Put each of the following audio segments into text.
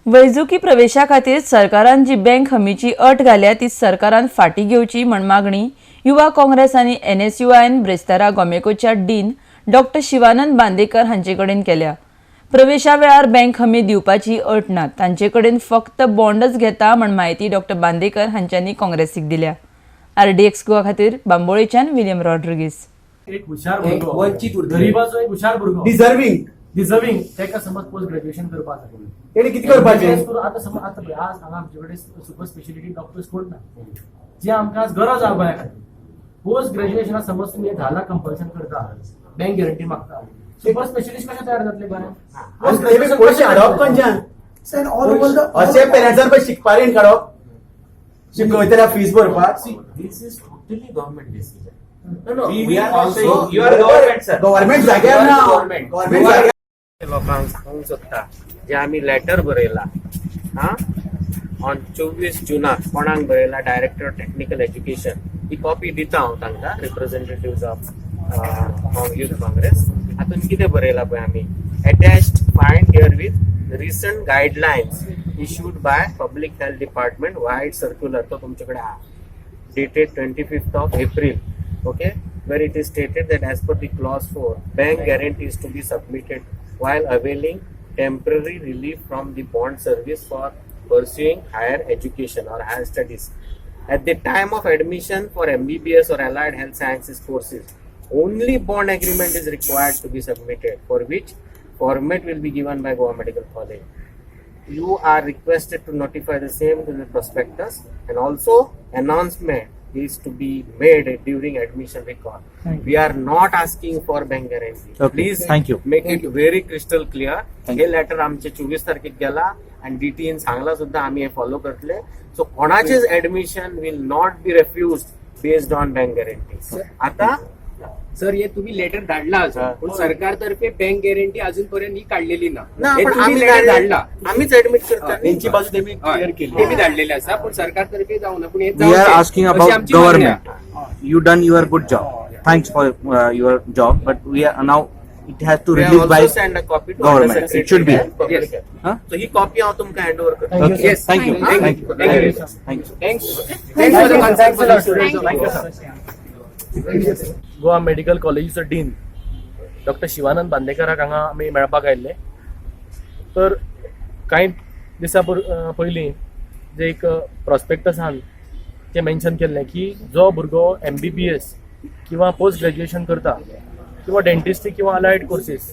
वैजकी प्रवेशा खातीर सरकारान जी बँक हमीची अट घाल्या ती सरकारान फाटी घेवची म्हण मागणी युवा काँग्रेस आनी NSUIन ब्रेस्तारा गोमेकोच्या डीन डॉक्टर शिवानंद बांदेकर हांचे कडेन केल्या। प्रवेशा वेळार बँक हमी दिवपाची अट ना, तांचे कडेन फक्त बॉन्डच घेता म्हण माहिती डॉक्टर बांदेकर हांच्यांनी काँग्रेसीक दिल्या। RDX गोवा खातीर बांबोळेच्यान विलियम रॉड्रिगीस। एक हुशार भुरगो, वंचित गरीबाचो एक हुशार भुरगो, डिझर्विंग तेका समज पोस्ट ग्रॅज्युएशन करपाक जाय। तेणे किती करपाचें? आता समज आता आज हांगा आमचे कडेन सुपर स्पेशलिटी डॉक्टर्स कोण ना, जे आमकां आज गरज आहा गोंया खातीर। पोस्ट ग्रॅज्युएशना समज तुमी 10 लाख कंपल्शन करता, बँक गॅरंटी मागता, सुपर स्पेशलिस्ट कशे तयार जातले गोंयांत? पयशे हाडप खंयच्यान? अशे पेरंट्सांक पळय शिकपाक काडप, शिकयतल्या फीस भरपाक। This is totally government decision. No, We are also you are government, sir. Government जाग्यार ना, गव्हर्नमेंट जाग्यार लोकांक सांगूंक सोदता जे आमी लेटर बरयला ऑन 24 जुनाक कोणाक बरयला, डायरेक्टर टेक्निकल एज्युकेशन, ही कॉपी दिता हांव तांकां, रिप्रेझेंटेटिव्ह ऑफ युथ काँग्रेस। हातून कितें बरयला पळय आमी, attached find here with recent guidelines issued by public health department wide circular, तो तुमचे कडेन आहा, dated 25th of April, okay, where it is stated that as per the clause 4, bank guarantees to be submitted while availing temporary relief from the bond service for pursuing higher education or higher studies. At the time of admission for MBBS or allied health sciences courses, only bond agreement is required to be submitted, for which format will be given by Goa Medical College. You are requested to notify the same to the prospectus, and also announcement is to be made during admission record. We are not asking for bank guarantee. Okay. Please Thank you. make it very crystal clear. हे letter आमचे 24 तारखेक गेला आणि DTN सांगला सुद्धा आम्ही हे follow करतले. सो कोणाचेच admission will not be refused based on bank guarantee. आता सर हे तुम्ही लेटर धाडला असा, पण सरकारतर्फे बँक गॅरंटी अजूनपर्यंत ही काढलेली ना, पण तुम्ही आम्ही लेटर धाडला, आम्हीच ऍडमिट करता. त्यांची बाजू त्यांनी क्लिअर केली। ते मी धाडलेले असा, पण सरकारतर्फे जाऊ ना, पण हे We are asking about government. You done your good job. Thanks for your job, but we are now it has to We have release by also sent a copy to government. Under It should be. Secretary Yes. and Public Huh? Health. So he copy हांव तुमकां hand over करता. Okay. Yes. Thank you. Thank Thank you. you. Thank you. Thank you. Thanks for the concept. Goa medical कॉलेजीचो dean doctor Shivanand बांदेकराक हांगा आमी मेळपाक आयिल्ले। तर कांय दिसा पयलीं जे एक प्रॉस्पेक्टसान ते मेन्शन केल्लें की जो भुरगो MBBS किंवा पोस्ट ग्रॅज्युएशन करता किंवा डेंटिस्ट्री किंवा अलायड कोर्सीस,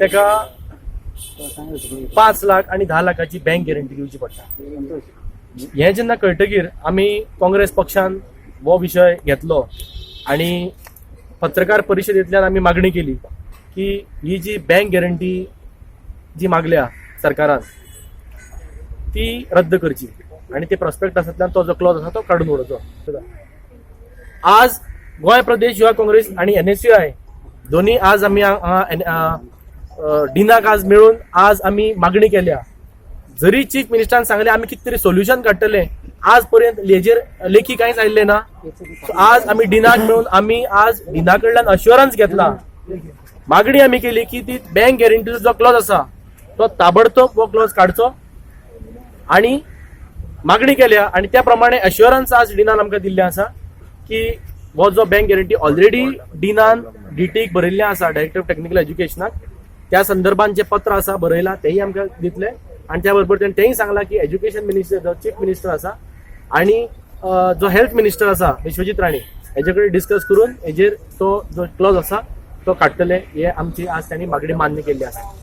तेका 5 लाख आणि 10 लाखाची बँक गॅरंटी दिवची पडटा। हें जेन्ना कळटकीर आमी काँग्रेस पक्षान हो विशय घेतलो आणि पत्रकार परिशदेंतल्यान आमी मागणी केली की ही जी बँक गॅरंटी जी मागल्या सरकारान ती रद्द करची आणि ते प्रॉस्पेक्टसांतल्यान तो जो क्लॉज आसा तो काडून उडोवचो। आज गोंय प्रदेश युवा काँग्रेस आणि NSUI दोन्ही आज आमी डिनाक आज मेळून आज आमी मागणी केल्या। जरी चीफ मिनिस्टरान सांगले आमी कितें तरी सोल्युशन काडटले, आज पर्यंत हेजेर लेखी कांयच आयिल्लें ना। आज आमी डिनाक मेळून आमी आज डिना कडल्यान अश्युरन्स घेतला, मागणी आमी केली की ती बँक गॅरंटीचो जो क्लॉज आसा तो ताबडतोब हो क्लॉज काडचो आणि मागणी केल्या आणि त्या प्रमाणे अश्युरन्स आज डिनान आमकां दिल्लें आसा की हो जो बँक गॅरंटी ऑलरेडी डिनान DTक बरयल्लें आसा, डायरेक्टर ऑफ टेक्निकल एज्युकेशनाक, त्या संदर्भात जे पत्र आसा बरयलां तेही आमकां दितले आणि त्या बरोबर तेंही सांगला की एज्युकेशन मिनिस्टर जो चीफ मिनिस्टर आसा आणि जो हेल्थ मिनिस्टर आसा विश्वजीत राणे हेजे कडेन डिस्कस करून हेजेर तो जो क्लॉज आसा तो काडटले, हे आमची आज त्यांनी मागणी मान्य केल्ली आसा।